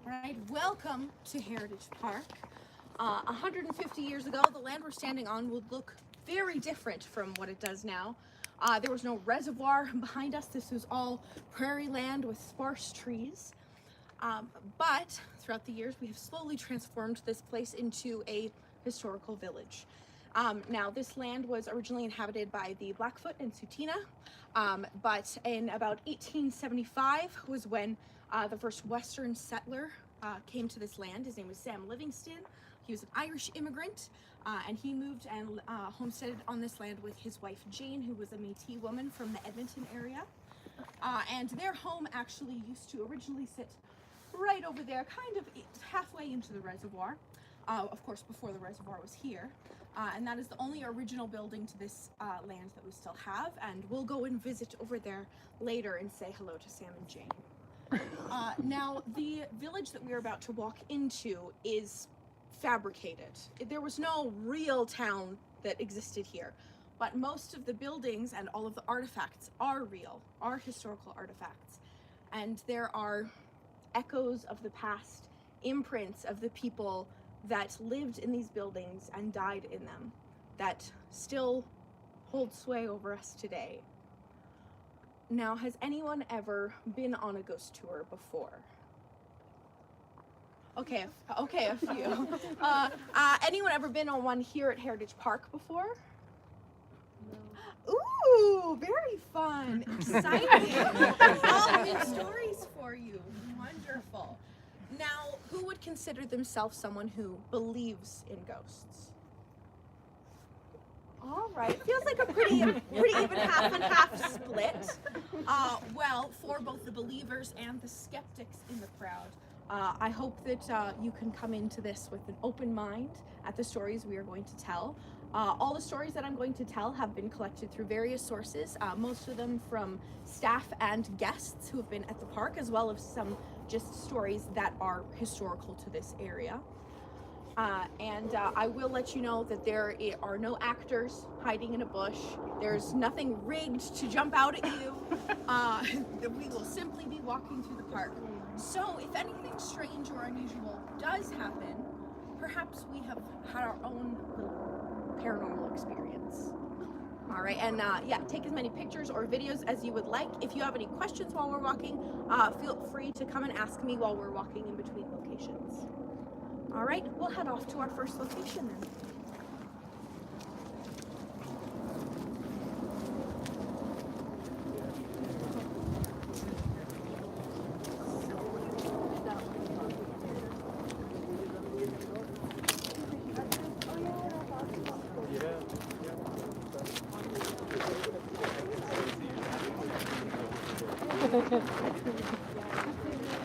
Right, welcome to Heritage Park. 150 years ago, the land we're standing on would look very different from what it does now. There was no reservoir behind us. This was all prairie land with sparse trees. But throughout the years, we have slowly transformed this place into a historical village. Now, this land was originally inhabited by the Blackfoot and Tsuut'ina, but in about 1875 was when the first Western settler came to this land. His name was Sam Livingston. He was an Irish immigrant, and he moved and homesteaded on this land with his wife Jane, who was a Métis woman from the Edmonton area. And their home actually used to originally sit right over there, kind of halfway into the reservoir. Of course, before the reservoir was here. And that is the only original building to this land that we still have. And we'll go and visit over there later and say hello to Sam and Jane. Now, the village that we are about to walk into is fabricated. There was no real town that existed here, but most of the buildings and all of the artifacts are real, are historical artifacts. And there are echoes of the past, imprints of the people that lived in these buildings and died in them that still hold sway over us today. Now, has anyone ever been on a ghost tour before? Okay, a few. Anyone ever been on one here at Heritage Park before? No. Ooh, very fun, exciting. All new stories for you. Wonderful. Now, who would consider themselves someone who believes in ghosts? All right, feels like a pretty even half and half split. Well, for both the believers and the skeptics in the crowd, I hope that you can come into this with an open mind at the stories we are going to tell. All the stories that I'm going to tell have been collected through various sources, most of them from staff and guests who have been at the park, as well as some just stories that are historical to this area. And I will let you know that there are no actors hiding in a bush. There's nothing rigged to jump out at you. We will simply be walking through the park. So if anything strange or unusual does happen, perhaps we have had our own little paranormal experience. All right, and yeah, take as many pictures or videos as you would like. If you have any questions while we're walking, feel free to come and ask me while we're walking in between locations. All right, we'll head off to our first location then.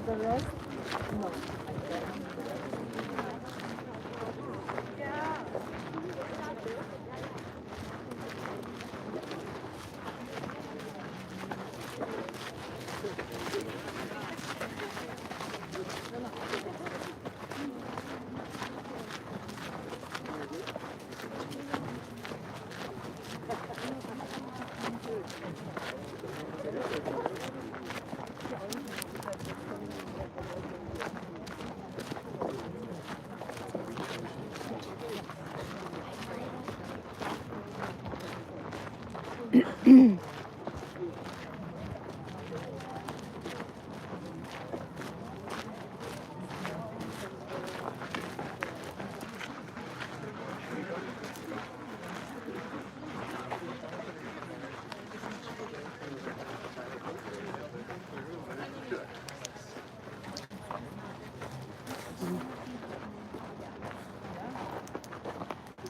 The rest? No.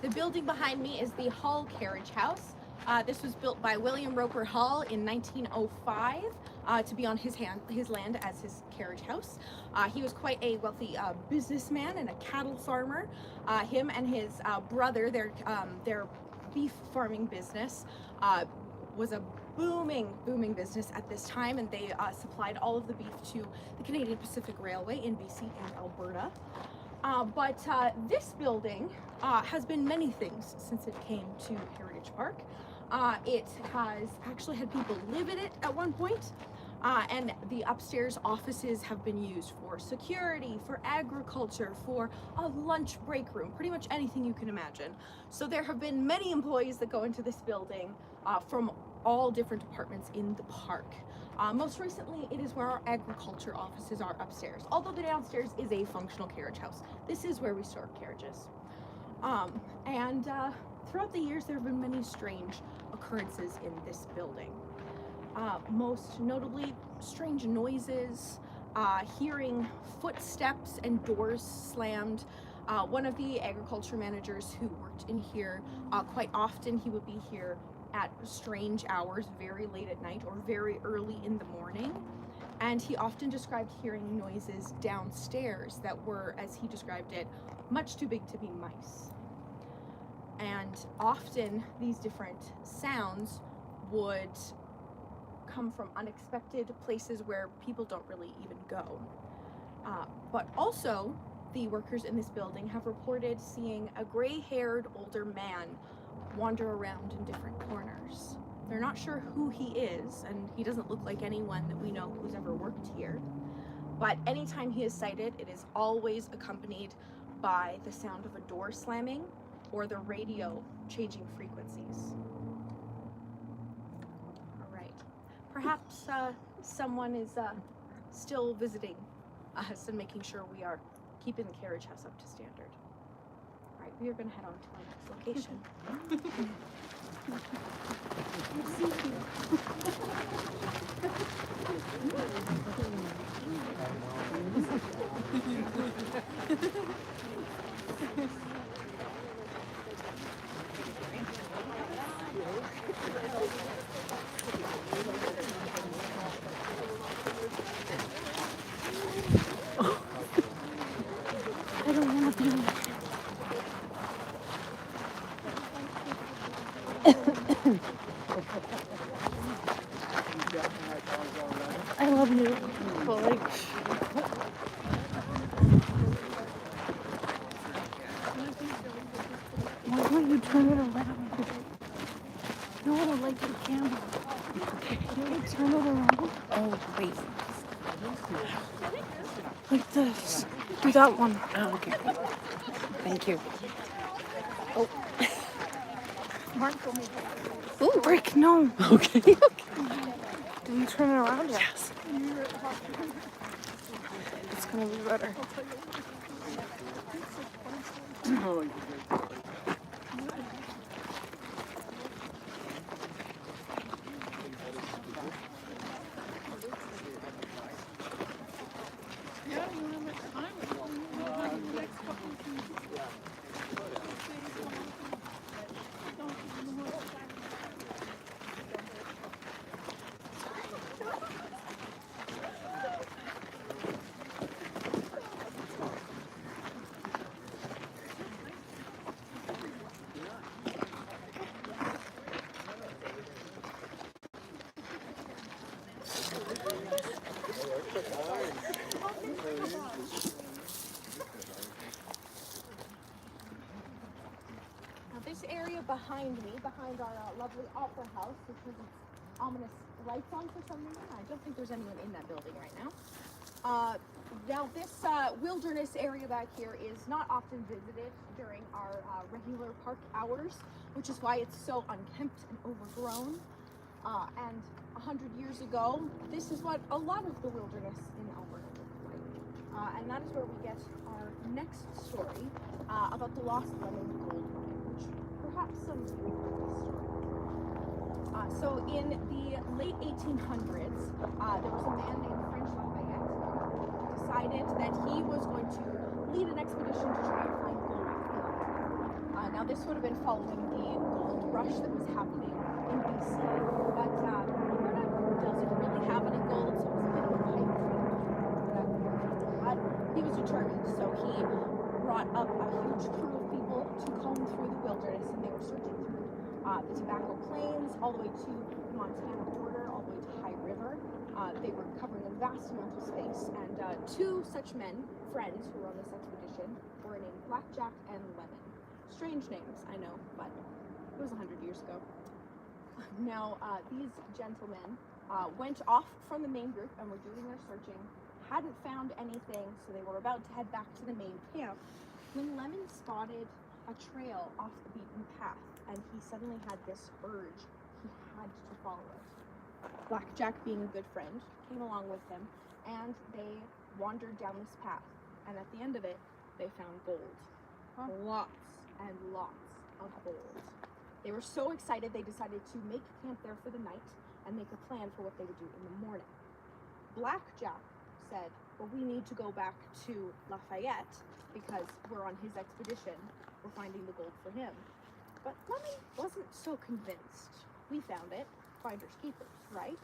The building behind me is the Hall Carriage House. This was built by William Roper Hall in 1905 to be on his land as his carriage house. He was quite a wealthy businessman and a cattle farmer. Him and his brother, their beef farming business was a booming business at this time, and they supplied all of the beef to the Canadian Pacific Railway in BC and Alberta. But this building has been many things since it came to Heritage Park. It has actually had people live in it at one point. And the upstairs offices have been used for security, for agriculture, for a lunch break room, pretty much anything you can imagine. So there have been many employees that go into this building from all different departments in the park. Most recently, it is where our agriculture offices are upstairs. Although the downstairs is a functional carriage house, this is where we store carriages. And throughout the years, there have been many strange occurrences in this building. Most notably, strange noises, hearing footsteps and doors slammed. One of the agriculture managers who worked in here, quite often he would be here at strange hours, very late at night or very early in the morning. And he often described hearing noises downstairs that were, as he described it, much too big to be mice. And often these different sounds would come from unexpected places where people don't really even go. But also, the workers in this building have reported seeing a gray-haired older man wander around in different corners. They're not sure who he is, and he doesn't look like anyone that we know who's ever worked here. But anytime he is sighted, it is always accompanied by the sound of a door slamming or the radio changing frequencies. Perhaps someone is still visiting us and making sure we are keeping the carriage house up to standard. All right, we are going to head on to our next location. I don't want to be. I love you, but like, why don't you turn it around? No, I don't like the camera. Can you turn it around? Oh, wait. Like this. Do that one. Oh, okay. Thank you. Oh. Ooh, Rick, no. Okay. Did you turn it around yet? Yes. It's gonna be better. This area behind me, behind our lovely opera house, which has its ominous lights on for some reason. I don't think there's anyone in that building right now. Now this wilderness area back here is not often visited during our regular park hours, which is why it's so unkempt and overgrown. And 100 years ago, this is what a lot of the wilderness in Alberta looked like. And that is where we get our next story about the lost lemon gold mine, which perhaps some of you have heard this story. So in the late 1800s, there was a man named French Lafayette who decided that he was going to lead an expedition to try and find gold. Now this would have been following the gold rush that was happening in BC, but Alberta doesn't really have any gold, so it was a bit of a pipe dream. But he was determined, so he brought up a huge crew of people to comb through the wilderness, and they were searching through the Tobacco Plains, all the way to the Montana border, all the way to High River. They were covering a vast amount of space, and two such men, friends who were on this expedition, were named Blackjack and Lemon. Strange names, I know, but it was 100 years ago. Now, these gentlemen went off from the main group and were doing their searching, hadn't found anything, so they were about to head back to the main camp when Lemon spotted a trail off the beaten path, and he suddenly had this urge. He had to follow it. Blackjack, being a good friend, came along with him, and they wandered down this path, and at the end of it, they found gold. Lots and lots of gold. They were so excited they decided to make camp there for the night and make a plan for what they would do in the morning. Blackjack said, well, we need to go back to Lafayette because we're on his expedition. We're finding the gold for him. But Lemon wasn't so convinced. We found it. Finders keepers, right?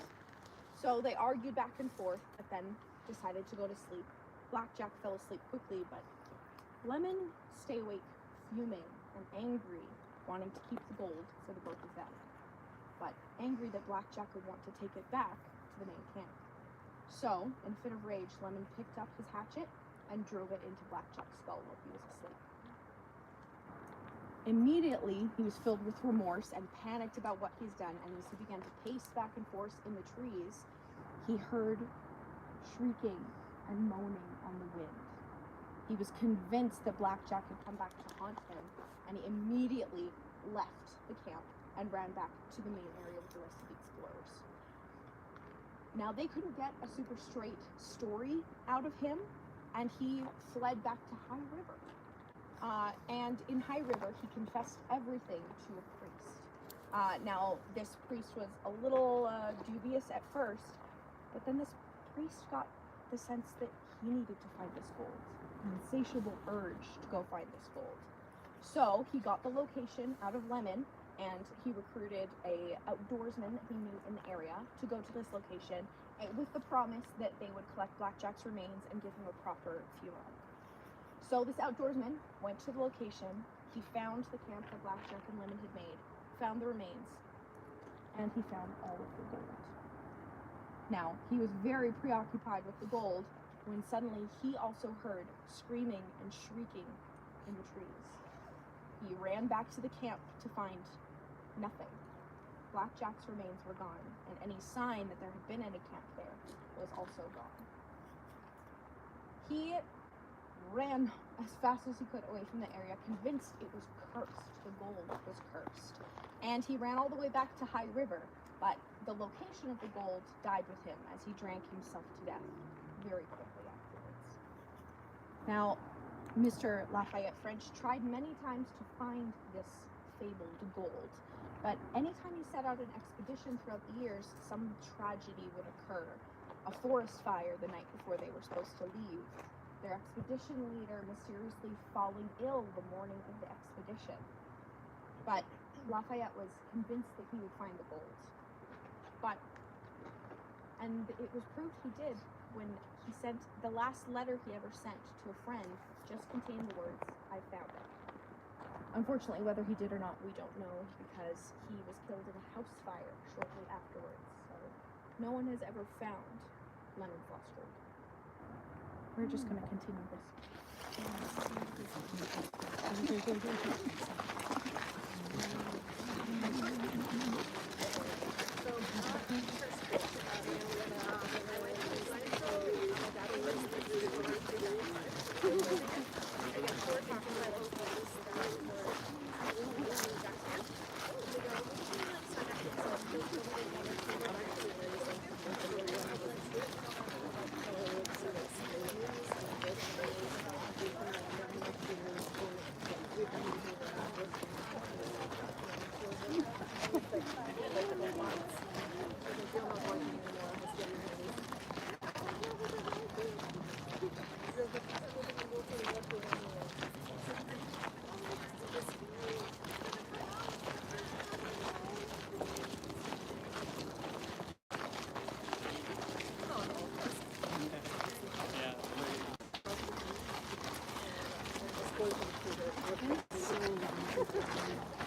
So they argued back and forth, but then decided to go to sleep. Blackjack fell asleep quickly, but Lemon stayed awake, fuming and angry, wanting to keep the gold for the both of them, but angry that Blackjack would want to take it back to the main camp. So, in a fit of rage, Lemon picked up his hatchet and drove it into Blackjack's skull while he was asleep. Immediately, he was filled with remorse and panicked about what he's done, and as he began to pace back and forth in the trees, he heard shrieking and moaning on the wind. He was convinced that Blackjack had come back to haunt him, and he immediately left the camp and ran back to the main area with the rest of the explorers. Now, they couldn't get a super straight story out of him, and he fled back to High River. And in High River, he confessed everything to a priest. Now, this priest was a little dubious at first, but then this priest got the sense that he needed to find this gold, an insatiable urge to go find this gold. So he got the location out of Lemon, and he recruited a outdoorsman that he knew in the area to go to this location, with the promise that they would collect Blackjack's remains and give him a proper funeral. So this outdoorsman went to the location. He found the camp that Blackjack and Lemon had made, found the remains, and he found all of the gold. Now, he was very preoccupied with the gold when suddenly he also heard screaming and shrieking in the trees. He ran back to the camp to find nothing. Blackjack's remains were gone, and any sign that there had been any camp there was also gone. He ran as fast as he could away from the area, convinced it was cursed. The gold was cursed. And he ran all the way back to High River, but the location of the gold died with him as he drank himself to death very quickly afterwards. Now, Mr. Lafayette French tried many times to find this fabled gold, but anytime he set out an expedition throughout the years, some tragedy would occur. A forest fire the night before they were supposed to leave. Their expedition leader mysteriously falling ill the morning of the expedition. But Lafayette was convinced that he would find the gold. And it was proved he did when he sent the last letter he ever sent to a friend just contained the words, "I found it." Unfortunately, whether he did or not, we don't know, because he was killed in a house fire shortly afterwards. So no one has ever found Lemon's lost gold. We're just going to continue this. So,